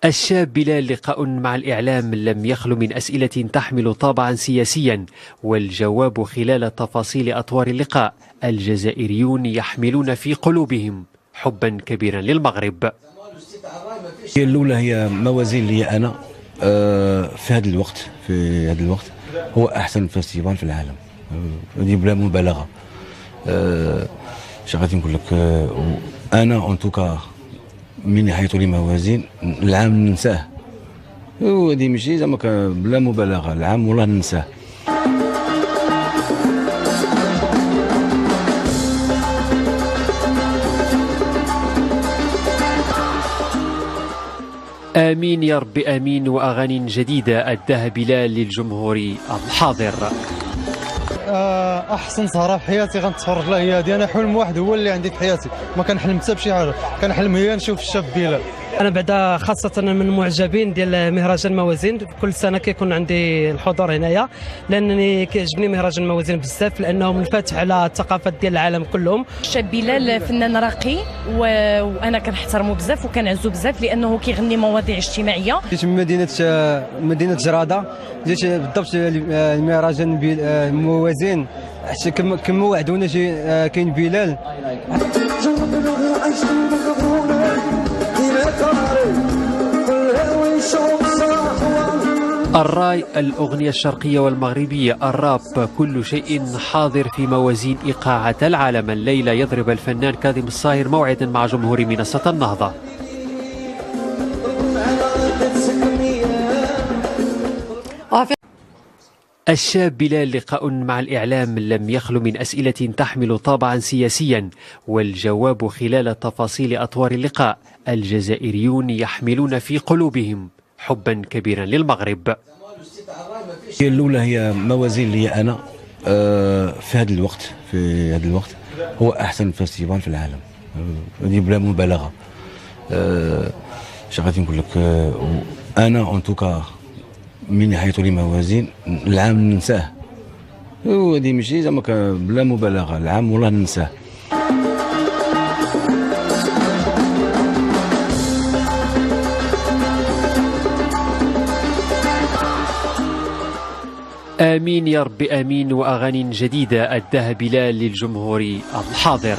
الشاب بلال لقاء مع الإعلام لم يخل من أسئلة تحمل طابعا سياسيا، والجواب خلال تفاصيل أطوار اللقاء. الجزائريون يحملون في قلوبهم حبا كبيرا للمغرب. الأولى هي موازين لي أنا في هذا الوقت هو أحسن فيستيفال في العالم، هذه بلا مبالغة. شغادي نقول لك أنا أون توكا من يحيطوا لي موازين العام ننساه، وهذه ماشي زعما بلا مبالغة، العام والله ننساه. آمين يا رب آمين. وأغاني جديدة أداها بلال للجمهور الحاضر. احسن سهره في حياتي غنتفرج لها هي هذه. انا حلم واحد هو اللي عندي في حياتي، ما كنحلم حتى بشي حاجه، كنحلم هي نشوف الشاب بلال. انا بعدا خاصه من معجبين ديال مهرجان الموازين، كل سنه كيكون عندي الحضور هنايا لانني كيعجبني مهرجان الموازين بزاف لانه منفتح على الثقافات ديال العالم كلهم. الشاب بلال فنان راقي وانا كنحترمه بزاف وكنعزو بزاف لانه كيغني مواضيع اجتماعيه. جيت من مدينه جراده، جيت بالضبط المهرجان الموازين حتى كما وعدونا كاين بلال. الراي، الأغنية الشرقية والمغربية، الراب، كل شيء حاضر في موازين إيقاعة العالم. الليلة يضرب الفنان كاظم الصاهر موعدا مع جمهور منصة النهضة. الشاب بلال لقاء مع الإعلام لم يخل من أسئلة تحمل طابعا سياسيا، والجواب خلال تفاصيل أطوار اللقاء. الجزائريون يحملون في قلوبهم حبا كبيرا للمغرب. الأولى هي موازين لي أنا في هذا الوقت هو أحسن فيستيفال في العالم، هذه بلا مبالغة. شغادي نقول لك أنا أون توكا من يحيطوا لي موازين العام ننساه، وهذه ماشي زعما بلا مبالغة، العام والله ننساه. آمين يا رب آمين. وأغاني جديدة أداها بلال للجمهور الحاضر.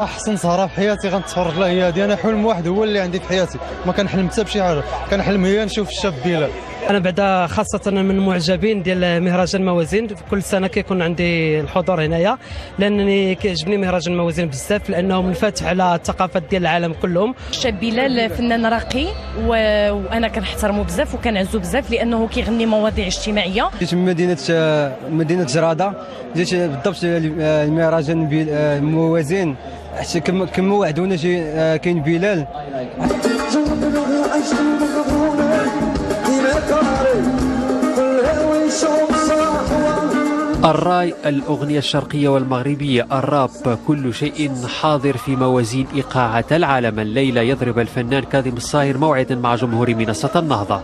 احسن سهره في حياتي غنتفرج لها هي هذه. انا حلم واحد هو اللي عندي في حياتي، ما كنحلم حتى بشي حاجه، كنحلم هي نشوف الشاب بلال. انا بعدا خاصه من معجبين ديال مهرجان الموازين، كل سنه كيكون عندي الحضور هنايا لانني كيعجبني مهرجان الموازين بزاف لانه منفتح على الثقافات ديال العالم كلهم. الشاب بلال فنان راقي وانا كنحترمه بزاف وكنعزو بزاف لانه كيغني مواضيع اجتماعيه. جيت من مدينه جراده، جيت بالضبط المهرجان الموازين حتى كما وعدونا كاين بلال. الراي، الأغنية الشرقية والمغربية، الراب، كل شيء حاضر في موازين إيقاعة العالم. الليلة يضرب الفنان كاظم الصاهر موعدا مع جمهور منصة النهضة.